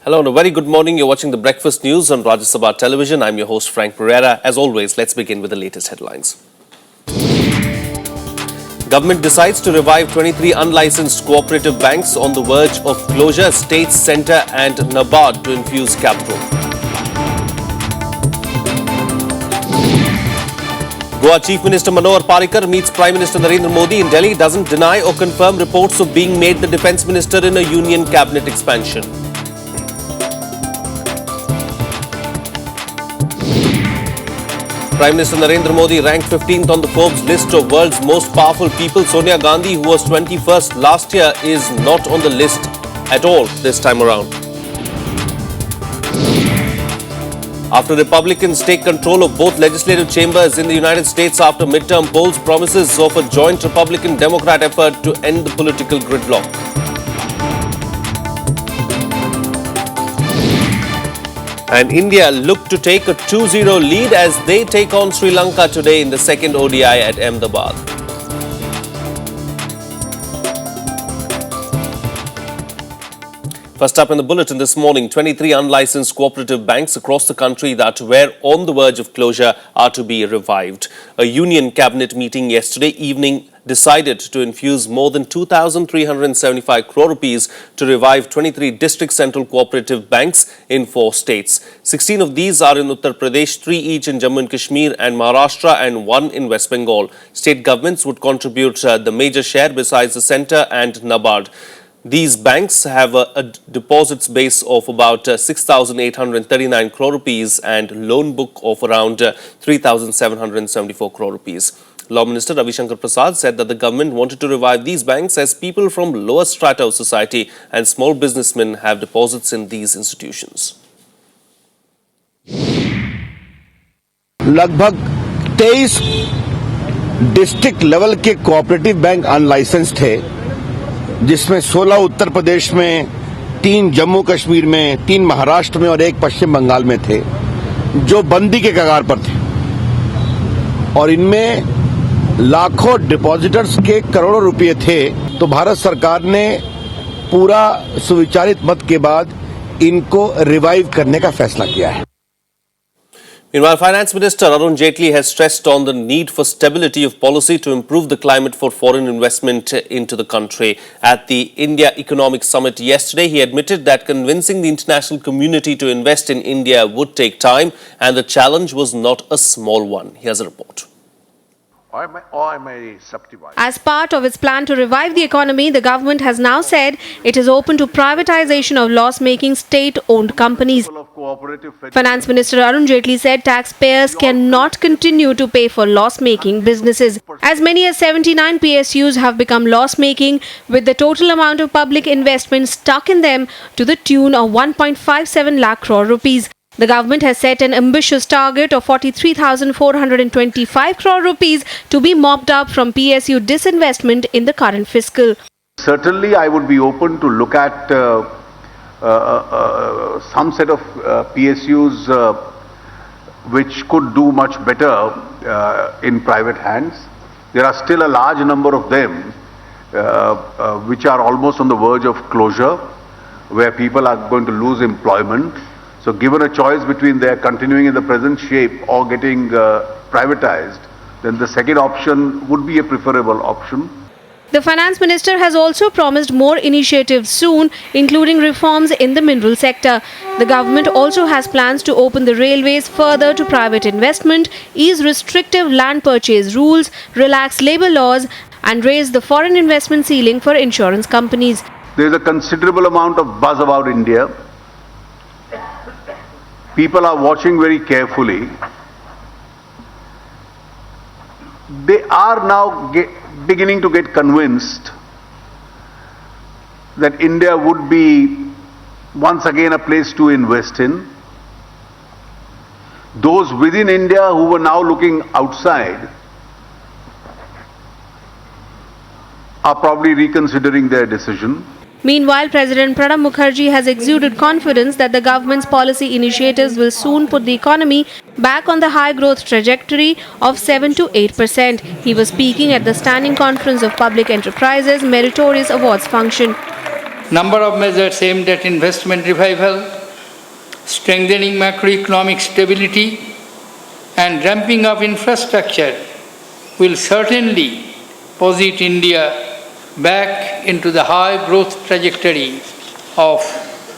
Hello and a very good morning. You're watching the Breakfast News on Rajya television. I'm your host Frank Pereira. As always, let's begin with the latest headlines. Government decides to revive 23 unlicensed cooperative banks on the verge of closure. State, Centre and NABARD to infuse capital. Goa Chief Minister Manohar Parrikar meets Prime Minister Narendra Modi in Delhi. Doesn't deny or confirm reports of being made the Defence Minister in a Union Cabinet expansion. Prime Minister Narendra Modi ranked 15th on the Forbes list of world's most powerful people. Sonia Gandhi, who was 21st last year, is not on the list at all this time around. After Republicans take control of both legislative chambers in the United States after midterm polls, promises of a joint Republican-Democrat effort to end the political gridlock. And India look to take a 2-0 lead as they take on Sri Lanka today in the second ODI at Ahmedabad. First up in the bulletin this morning, 23 unlicensed cooperative banks across the country that were on the verge of closure are to be revived. A union cabinet meeting yesterday evening decided to infuse more than 2,375 crore rupees to revive 23 district central cooperative banks in 4 states. 16 of these are in Uttar Pradesh, 3 each in Jammu and Kashmir and Maharashtra and 1 in West Bengal. State governments would contribute the major share besides the centre and NABARD. These banks have a deposits base of about 6,839 crore rupees and loan book of around 3,774 crore rupees. Law Minister Prasad said that the government wanted to revive these banks as people from lower strata of society and small businessmen have deposits in these institutions. लगभग 23 district level के cooperative bank unlicensed थे, जिसमें 16 उत्तर प्रदेश में, 3 जम्मू कश्मीर में, 3 महाराष्ट्र में और 1 पश्चिम बंगाल में थे, जो बंदी के कगार पर थे और इनमें लाखों डिपॉजिटर्स के करोड़ों रुपए थे। तो भारत सरकार ने पूरा सुविचारित मत के बाद इनको रिवाइव करने का फैसला किया है। Meanwhile, Finance Minister Arun Jaitley has stressed on the need for stability of policy to improve the climate for foreign investment into the country. At the India Economic Summit yesterday, he admitted that convincing the international community to invest in India would take time and the challenge was not a small one. Here's a report. As part of its plan to revive the economy, the government has now said it is open to privatization of loss-making state-owned companies. Finance Minister Arun Jaitley said taxpayers cannot continue to pay for loss-making businesses. As many as 79 PSUs have become loss-making, with the total amount of public investment stuck in them to the tune of 1.57 lakh crore rupees. The government has set an ambitious target of 43,425 crore rupees to be mopped up from PSU disinvestment in the current fiscal. Certainly, I would be open to look at some set of PSUs which could do much better in private hands. There are still a large number of them which are almost on the verge of closure, where people are going to lose employment. So given a choice between their continuing in the present shape or getting privatized, then the second option would be a preferable option. The Finance Minister has also promised more initiatives soon, including reforms in the mineral sector. The government also has plans to open the railways further to private investment, ease restrictive land purchase rules, relax labour laws, and raise the foreign investment ceiling for insurance companies. There is a considerable amount of buzz about India. People are watching very carefully. They are now beginning to get convinced that India would be once again a place to invest in. Those within India who were now looking outside are probably reconsidering their decision. Meanwhile, President Pranab Mukherjee has exuded confidence that the government's policy initiatives will soon put the economy back on the high growth trajectory of 7 to 8%. He was speaking at the Standing Conference of Public Enterprises Meritorious Awards function. number of measures aimed at investment revival, strengthening macroeconomic stability, and ramping up infrastructure will certainly posit India back into the high growth trajectory of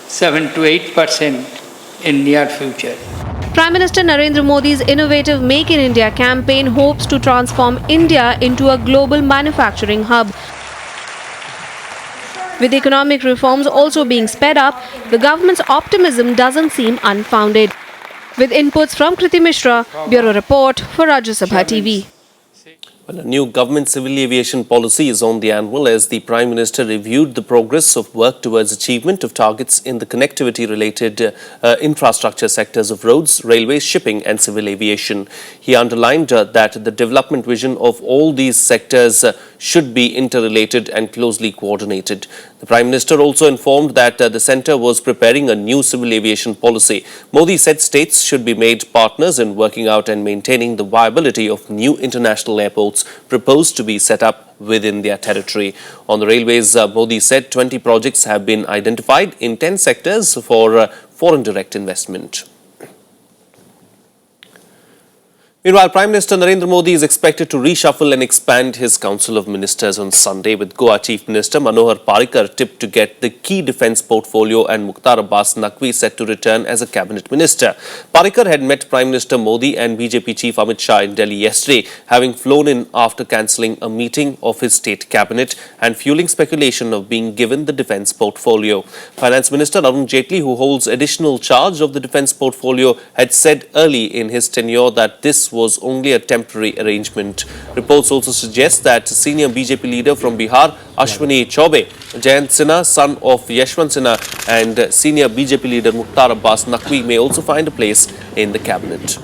7 to 8% in near future. Prime Minister Narendra Modi's innovative Make in India campaign hopes to transform India into a global manufacturing hub. With economic reforms also being sped up, the government's optimism doesn't seem unfounded. With inputs from Kriti Mishra, Bureau Report for Rajya Sabha TV. Well, a new government civil aviation policy is on the anvil as the Prime Minister reviewed the progress of work towards achievement of targets in the connectivity-related infrastructure sectors of roads, railways, shipping and civil aviation. He underlined that the development vision of all these sectors should be interrelated and closely coordinated. The Prime Minister also informed that the centre was preparing a new civil aviation policy. Modi said states should be made partners in working out and maintaining the viability of new international airports proposed to be set up within their territory. On the railways, Modi said 20 projects have been identified in 10 sectors for foreign direct investment. Meanwhile, Prime Minister Narendra Modi is expected to reshuffle and expand his Council of Ministers on Sunday, with Goa Chief Minister Manohar Parrikar tipped to get the key defence portfolio and Mukhtar Abbas Naqvi set to return as a cabinet minister. Parrikar had met Prime Minister Modi and BJP Chief Amit Shah in Delhi yesterday, having flown in after cancelling a meeting of his state cabinet and fueling speculation of being given the defence portfolio. Finance Minister Arun Jaitley, who holds additional charge of the defence portfolio, had said early in his tenure that this was only a temporary arrangement. Reports also suggest that senior BJP leader from Bihar, Ashwini Chaubey, Jayant Sinha, son of Yashwant Sinha, and senior BJP leader Mukhtar Abbas Naqvi may also find a place in the cabinet.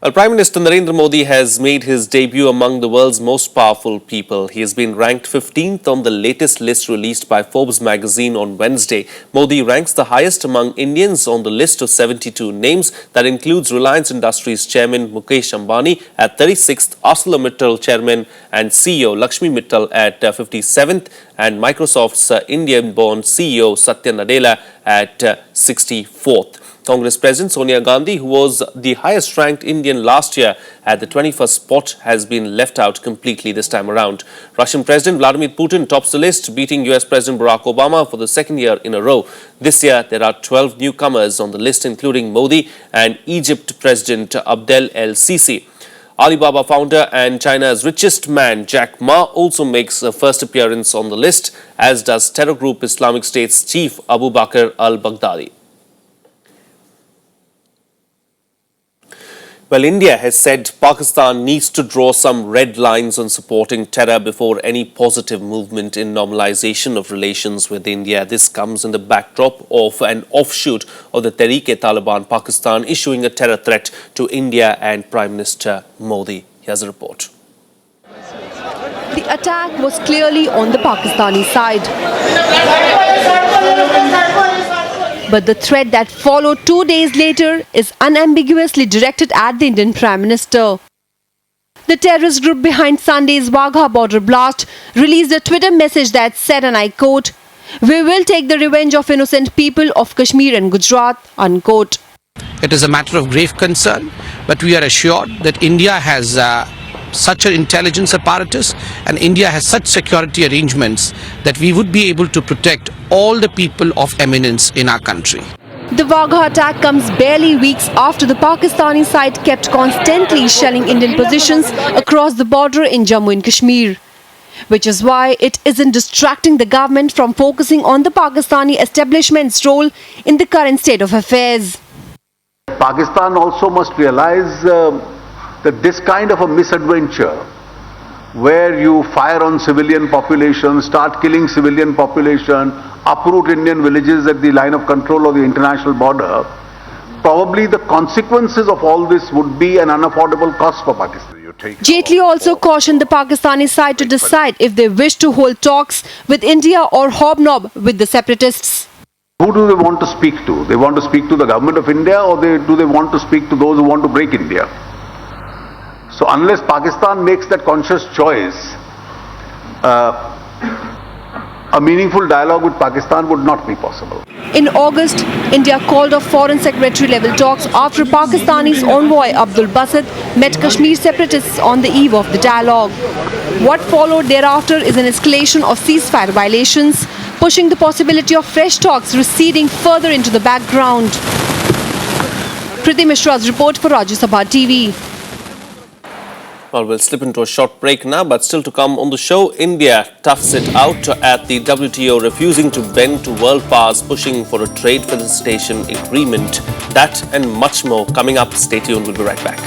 Well, Prime Minister Narendra Modi has made his debut among the world's most powerful people. He has been ranked 15th on the latest list released by Forbes magazine on Wednesday. Modi ranks the highest among Indians on the list of 72 names. That includes Reliance Industries Chairman Mukesh Ambani at 36th, ArcelorMittal Chairman and CEO Lakshmi Mittal at 57th, and Microsoft's Indian-born CEO Satya Nadella at 64th. Congress President Sonia Gandhi, who was the highest-ranked Indian last year at the 21st spot, has been left out completely this time around. Russian President Vladimir Putin tops the list, beating US President Barack Obama for the second year in a row. This year, there are 12 newcomers on the list, including Modi and Egypt President Abdel El-Sisi. Alibaba founder and China's richest man, Jack Ma, also makes a first appearance on the list, as does terror group Islamic State's chief Abu Bakr al-Baghdadi. Well, India has said Pakistan needs to draw some red lines on supporting terror before any positive movement in normalization of relations with India. This comes in the backdrop of an offshoot of the Tehreek-e-Taliban Pakistan issuing a terror threat to India and Prime Minister Modi. Here's a report. The attack was clearly on the Pakistani side. But the threat that followed 2 days later is unambiguously directed at the Indian Prime Minister. The terrorist group behind Sunday's Wagha border blast released a Twitter message that said, and I quote, "We will take the revenge of innocent people of Kashmir and Gujarat," unquote. It is a matter of grave concern, but we are assured that India has such an intelligence apparatus and India has such security arrangements that we would be able to protect all the people of eminence in our country. The Wagha attack comes barely weeks after the Pakistani side kept constantly shelling Indian positions across the border in Jammu and Kashmir, which is why it isn't distracting the government from focusing on the Pakistani establishment's role in the current state of affairs. Pakistan also must realize that this kind of a misadventure, where you fire on civilian population, start killing civilian population, uproot Indian villages at the line of control of the international border, probably the consequences of all this would be an unaffordable cost for Pakistan. Jaitley also cautioned the Pakistani side to decide if they wish to hold talks with India or hobnob with the separatists. Who do they want to speak to? They want to speak to the government of India, or do they want to speak to those who want to break India? So unless Pakistan makes that conscious choice, a meaningful dialogue with Pakistan would not be possible. In August, India called off foreign secretary level talks after Pakistani's envoy Abdul Basit met Kashmir separatists on the eve of the dialogue. What followed thereafter is an escalation of ceasefire violations, pushing the possibility of fresh talks receding further into the background. Priti Mishra's report for Rajya Sabha TV. Well, we'll slip into a short break now, but still to come on the show, India toughs it out at the WTO, refusing to bend to world powers, pushing for a trade facilitation agreement. That and much more coming up. Stay tuned, we'll be right back.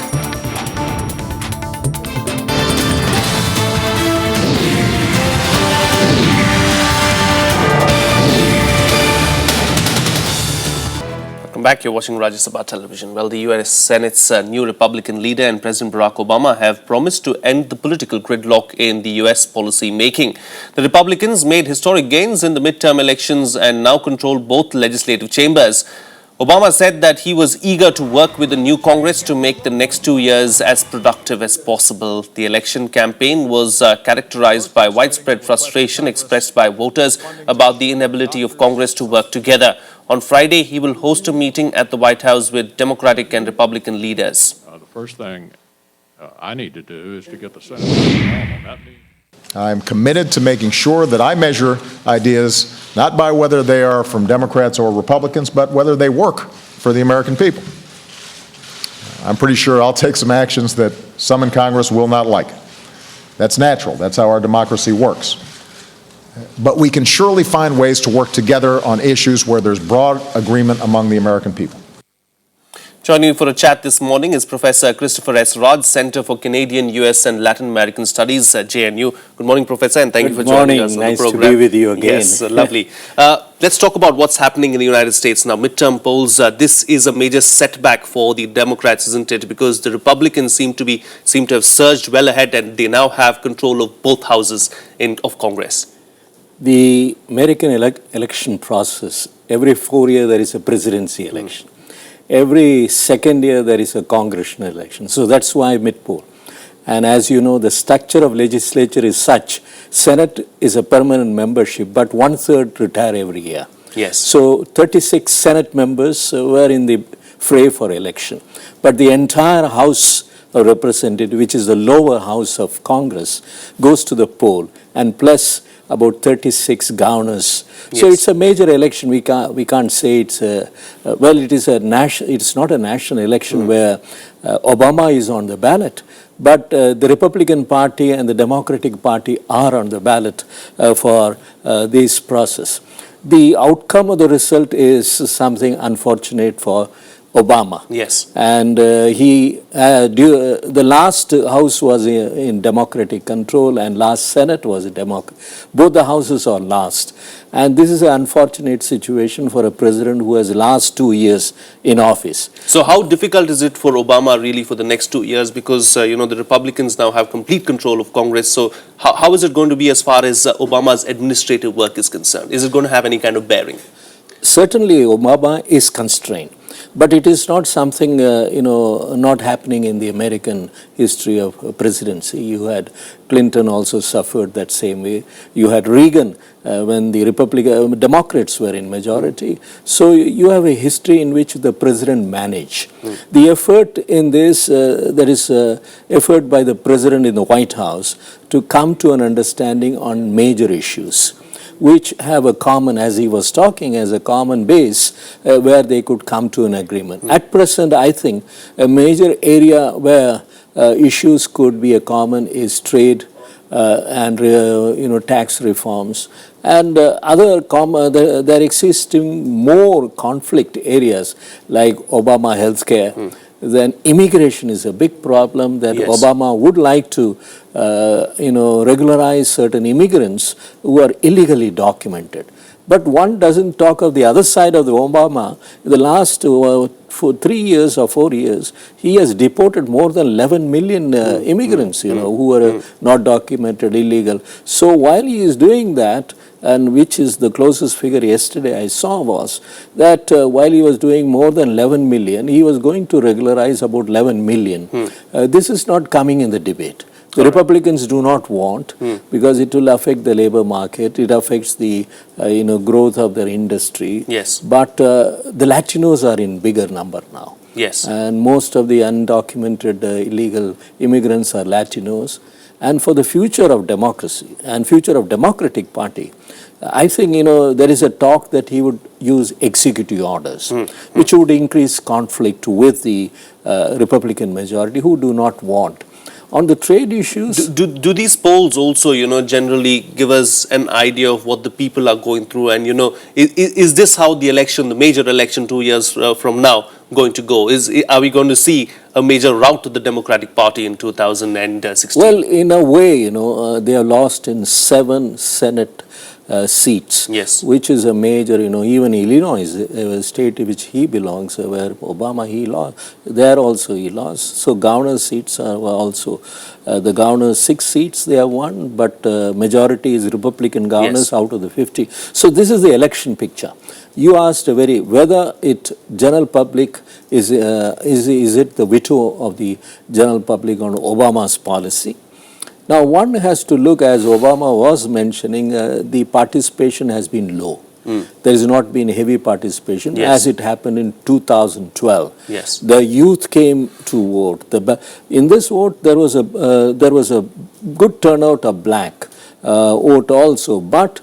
Welcome back. You're watching Rajya Sabha television. Well, the US Senate's new Republican leader and President Barack Obama have promised to end the political gridlock in the US policy making. The Republicans made historic gains in the midterm elections and now control both legislative chambers. Obama said that he was eager to work with the new Congress to make the next 2 years as productive as possible. The election campaign was characterized by widespread frustration expressed by voters about the inability of Congress to work together. On Friday, he will host a meeting at the White House with Democratic and Republican leaders. The first thing I need to do is to get the Senate on that meeting. I'm committed to making sure that I measure ideas not by whether they are from Democrats or Republicans, but whether they work for the American people. I'm pretty sure I'll take some actions that some in Congress will not like. That's natural. That's how our democracy works. But we can surely find ways to work together on issues where there's broad agreement among the American people. Joining me for a chat this morning is Professor Christopher S Raj, Center for Canadian, US and Latin American Studies at JNU. Good morning, Professor, and thank you for joining us on the program. Nice to be with you again. Yes, lovely. Let's talk about what's happening in the United States now. Midterm polls, this is a major setback for the Democrats, isn't it? Because the Republicans seem to have surged well ahead and they now have control of both houses of Congress. The American election process, every 4 years there is a presidency election. Every second year there is a congressional election. So that's why mid-poll. And as you know, the structure of legislature is such, Senate is a permanent membership, but 1/3 retire every year. Yes. So 36 Senate members were in the fray for election. But the entire House of Representatives, which is the lower house of Congress, goes to the poll, and plus about 36 governors. So Yes. it's a major election. We can't say it's it's not a national election where Obama is on the ballot, but the Republican Party and the Democratic Party are on the ballot for this process. The outcome of the result is something unfortunate for Obama. Yes. And the last house was in Democratic control and last Senate was a Democrat. Both the houses are lost. And this is an unfortunate situation for a president who has last 2 years in office. So how difficult is it for Obama really for the next 2 years? Because, the Republicans now have complete control of Congress. So how is it going to be as far as Obama's administrative work is concerned? Is it going to have any kind of bearing? Certainly, Obama is constrained. But it is not something, not happening in the American history of presidency. You had Clinton also suffered that same way. You had Reagan when the Democrats were in majority. So you have a history in which the president managed. The effort in this, there is effort by the president in the White House to come to an understanding on major issues, which have a common, as he was talking, as a common base where they could come to an agreement. At present, I think a major area where issues could be a common is trade and tax reforms and other there existing more conflict areas like Obama healthcare. Then immigration is a big problem that Yes. Obama would like to regularize certain immigrants who are illegally documented. But one doesn't talk of the other side of the Obama. In the last for 3 years or 4 years, he has deported more than 11 million immigrants, who were not documented, illegal. So while he is doing that, and which is the closest figure yesterday I saw was that while he was doing more than 11 million, he was going to regularize about 11 million. This is not coming in the debate. The Republicans do not want, because it will affect the labor market, it affects the growth of their industry. Yes. But the Latinos are in bigger number now. Yes. And most of the undocumented illegal immigrants are Latinos. And for the future of democracy and future of Democratic Party, I think, there is a talk that he would use executive orders, which would increase conflict with the Republican majority, who do not want. On the trade issues... Do these polls also, generally give us an idea of what the people are going through? And, is this how the election, the major election 2 years from now, going to go? Are we going to see a major rout to the Democratic Party in 2016? Well, in a way, they have lost in 7 Senate seats, yes, which is a major, even Illinois, a state which he belongs, where Obama, he lost, there also he lost. So governor's seats are also, the governor's 6 seats they have won, but majority is Republican governors, yes, out of the 50. So this is the election picture. You asked whether general public is it the veto of the general public on Obama's policy? Now, one has to look, as Obama was mentioning, the participation has been low. There has not been heavy participation, yes, as it happened in 2012. Yes. The youth came to vote. In this vote, there was a good turnout of black vote also, but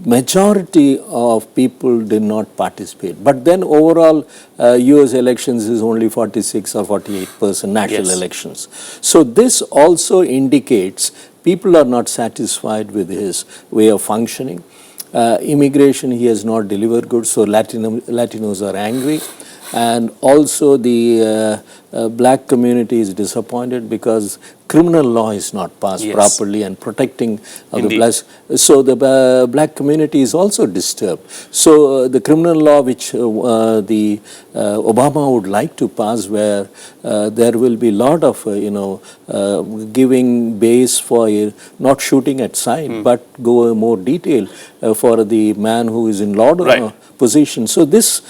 majority of people did not participate. But then overall, US elections is only 46 or 48% national, yes, elections. So this also indicates people are not satisfied with his way of functioning. Immigration, he has not delivered good, so Latinos are angry. And also the black community is disappointed because criminal law is not passed, yes, properly and protecting of the blacks. So the black community is also disturbed. So the criminal law which the Obama would like to pass, where there will be a lot of giving base for not shooting at sight, but go in more detail for the man who is in law, right, position. So this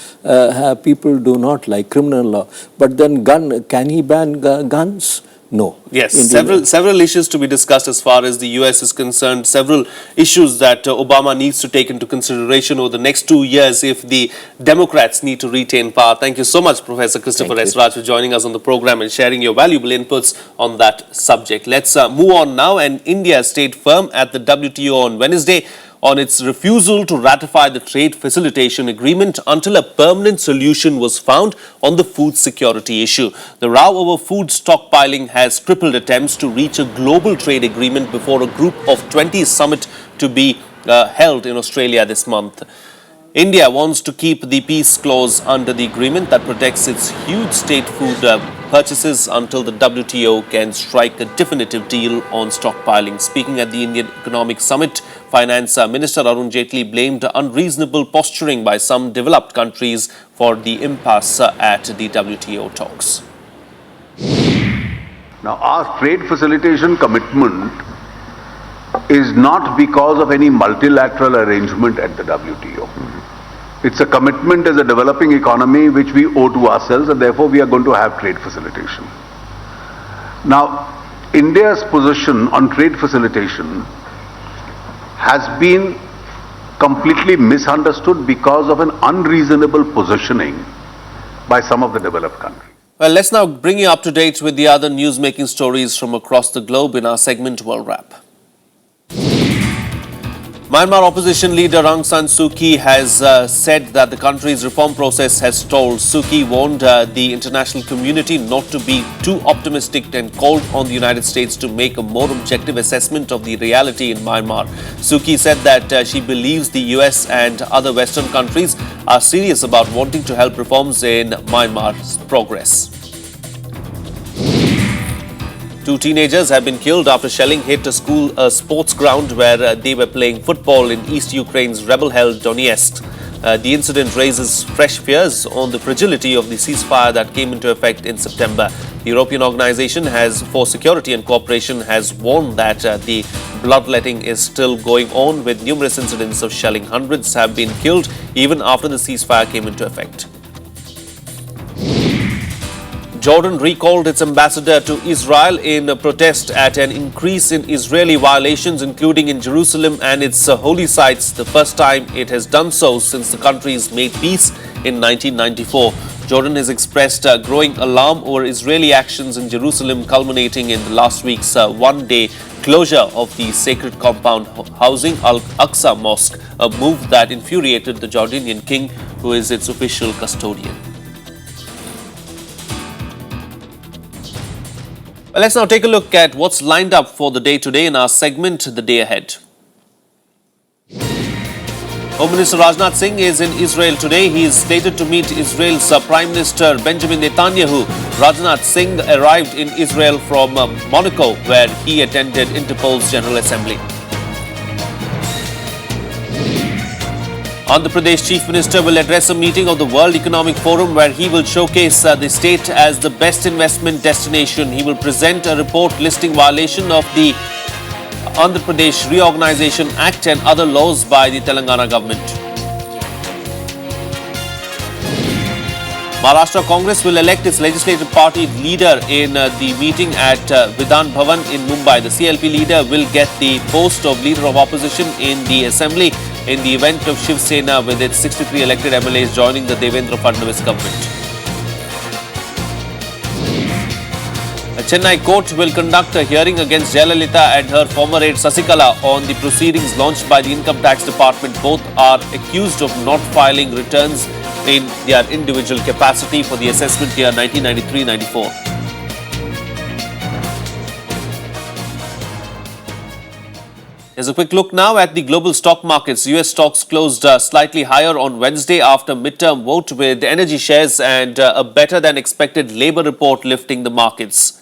people do not like criminal law. But then can he ban guns? No. Yes, several issues to be discussed as far as the US is concerned, several issues that Obama needs to take into consideration over the next 2 years if the Democrats need to retain power. Thank you so much, Professor Christopher S Raj, for joining us on the program and sharing your valuable inputs on that subject. Let's move on now. And India stayed firm at the WTO on Wednesday on its refusal to ratify the trade facilitation agreement until a permanent solution was found on the food security issue. The row over food stockpiling has crippled attempts to reach a global trade agreement before a Group of 20 summit to be held in Australia this month. India wants to keep the peace clause under the agreement that protects its huge state food purchases until the WTO can strike a definitive deal on stockpiling. Speaking at the Indian Economic Summit, Finance Minister Arun Jaitley blamed unreasonable posturing by some developed countries for the impasse at the WTO talks. Now, our trade facilitation commitment is not because of any multilateral arrangement at the WTO. It's a commitment as a developing economy which we owe to ourselves, and therefore we are going to have trade facilitation. Now, India's position on trade facilitation has been completely misunderstood because of an unreasonable positioning by some of the developed countries. Well, let's now bring you up to date with the other news-making stories from across the globe in our segment World Wrap. Myanmar opposition leader Aung San Suu Kyi has said that the country's reform process has stalled. Suu Kyi warned the international community not to be too optimistic and called on the United States to make a more objective assessment of the reality in Myanmar. Suu Kyi said that she believes the US and other Western countries are serious about wanting to help reforms in Myanmar's progress. 2 teenagers have been killed after shelling hit a sports ground where they were playing football in East Ukraine's rebel-held Donetsk. The incident raises fresh fears on the fragility of the ceasefire that came into effect in September. The European Organization for Security and Cooperation has warned that the bloodletting is still going on, with numerous incidents of shelling. Hundreds have been killed even after the ceasefire came into effect. Jordan recalled its ambassador to Israel in a protest at an increase in Israeli violations, including in Jerusalem and its holy sites, the first time it has done so since the countries made peace in 1994. Jordan has expressed growing alarm over Israeli actions in Jerusalem, culminating in last week's one-day closure of the sacred compound housing Al-Aqsa Mosque, a move that infuriated the Jordanian king, who is its official custodian. Well, let's now take a look at what's lined up for the day today in our segment, The Day Ahead. Home Minister Rajnath Singh is in Israel today. He is slated to meet Israel's Prime Minister Benjamin Netanyahu. Rajnath Singh arrived in Israel from Monaco, where he attended Interpol's General Assembly. Andhra Pradesh Chief Minister will address a meeting of the World Economic Forum, where he will showcase the state as the best investment destination. He will present a report listing violation of the Andhra Pradesh Reorganization Act and other laws by the Telangana government. Maharashtra Congress will elect its legislative party leader in the meeting at Vidhan Bhavan in Mumbai. The CLP leader will get the post of leader of opposition in the assembly in the event of Shiv Sena, with its 63 elected MLAs joining the Devendra Fadnavis government. A Chennai court will conduct a hearing against Jayalalitha and her former aide Sasikala on the proceedings launched by the Income Tax Department. Both are accused of not filing returns in their individual capacity for the assessment year 1993-94. Here's a quick look now at the global stock markets. US stocks closed slightly higher on Wednesday after midterm vote, with energy shares and a better than expected labor report lifting the markets.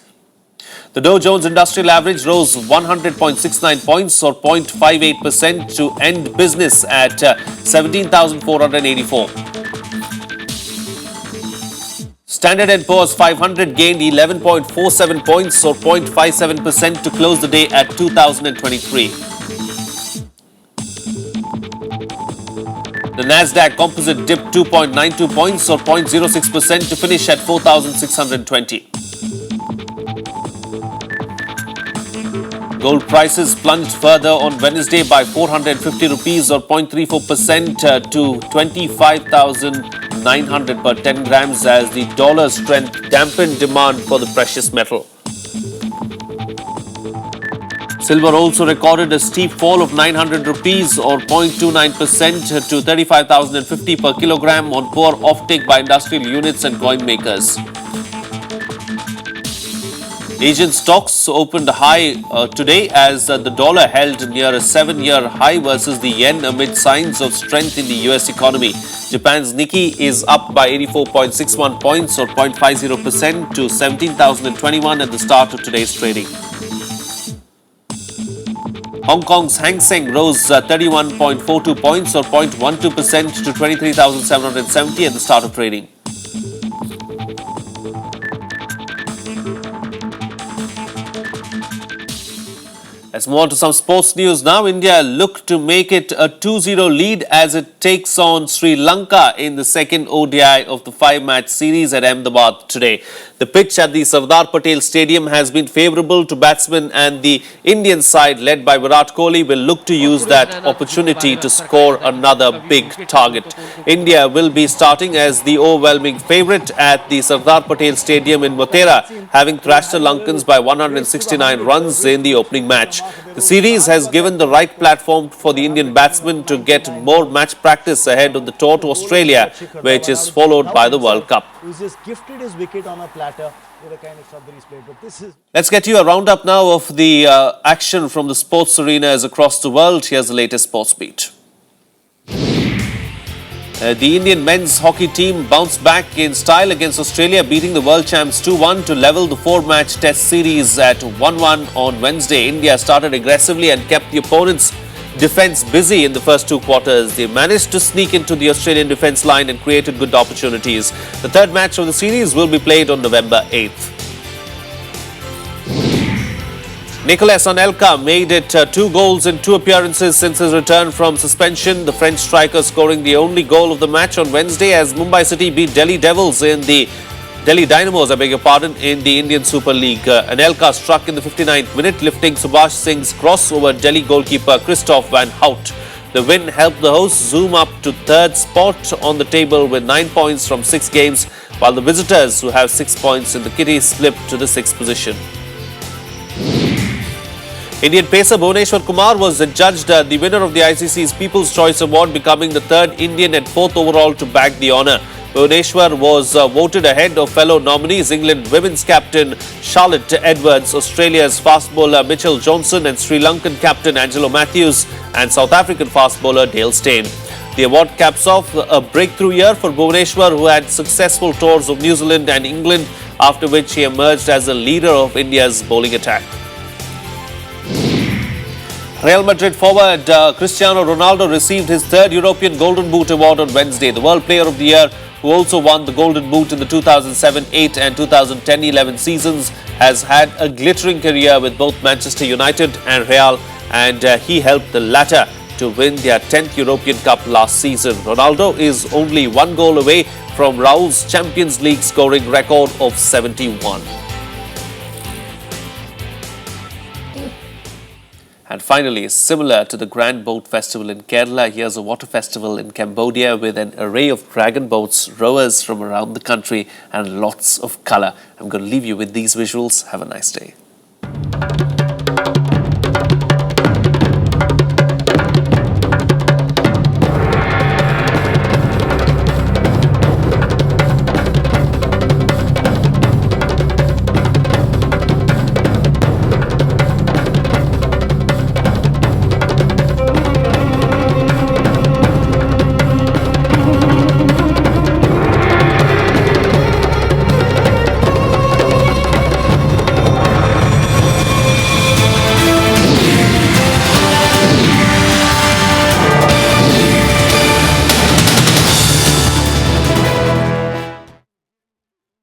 The Dow Jones Industrial Average rose 100.69 points or 0.58% to end business at 17,484. Standard & Poor's 500 gained 11.47 points or 0.57% to close the day at 2,023. The Nasdaq Composite dipped 2.92 points or 0.06% to finish at 4,620. Gold prices plunged further on Wednesday by 450 rupees or 0.34% to 25,900 per 10 grams as the dollar strength dampened demand for the precious metal. Silver also recorded a steep fall of 900 rupees or 0.29% to 35,050 per kilogram on poor offtake by industrial units and coin makers. Asian stocks opened high today as the dollar held near a 7-year high versus the yen amid signs of strength in the US economy. Japan's Nikkei is up by 84.61 points or 0.50% to 17,021 at the start of today's trading. Hong Kong's Hang Seng rose 31.42 points or 0.12% to 23,770 at the start of trading. Let's move on to some sports news now. India look to make it a 2-0 lead as it takes on Sri Lanka in the second ODI of the 5-match series at Ahmedabad today. The pitch at the Sardar Patel Stadium has been favourable to batsmen, and the Indian side led by Virat Kohli will look to use that opportunity to score another big target. India will be starting as the overwhelming favourite at the Sardar Patel Stadium in Motera, having thrashed the Lankans by 169 runs in the opening match. The series has given the right platform for the Indian batsmen to get more match practice ahead of the tour to Australia, which is followed by the World Cup. Let's get you a roundup now of the action from the sports arenas across the world. Here's the latest sports beat. The Indian men's hockey team bounced back in style against Australia, beating the world champs 2-1 to level the 4-match test series at 1-1 on Wednesday. India started aggressively and kept the opponents' defence busy in the first two quarters. They managed to sneak into the Australian defence line and created good opportunities. The third match of the series will be played on November 8th. Nicolas Anelka made it 2 goals in 2 appearances since his return from suspension. The French striker scoring the only goal of the match on Wednesday as Mumbai City beat Delhi Devils in the Delhi Dynamos, I beg your pardon, in the Indian Super League. Anelka struck in the 59th minute, lifting Subhash Singh's cross over Delhi goalkeeper Christoph Van Hout. The win helped the hosts zoom up to third spot on the table with 9 points from 6 games, while the visitors, who have 6 points in the kitty, slipped to the 6th position. Indian pacer Bhuvneshwar Kumar was adjudged the winner of the ICC's People's Choice Award, becoming the third Indian and fourth overall to bag the honour. Bhuvneshwar was voted ahead of fellow nominees England women's captain Charlotte Edwards, Australia's fast bowler Mitchell Johnson and Sri Lankan captain Angelo Matthews and South African fast bowler Dale Steyn. The award caps off a breakthrough year for Bhuvneshwar, who had successful tours of New Zealand and England, after which he emerged as the leader of India's bowling attack. Real Madrid forward Cristiano Ronaldo received his third European Golden Boot award on Wednesday. The World Player of the Year, who also won the Golden Boot in the 2007-8 and 2010-11 seasons, has had a glittering career with both Manchester United and Real, and he helped the latter to win their 10th European Cup last season. Ronaldo is only 1 goal away from Raul's Champions League scoring record of 71. And finally, similar to the Grand Boat Festival in Kerala, here's a water festival in Cambodia with an array of dragon boats, rowers from around the country and lots of colour. I'm going to leave you with these visuals. Have a nice day.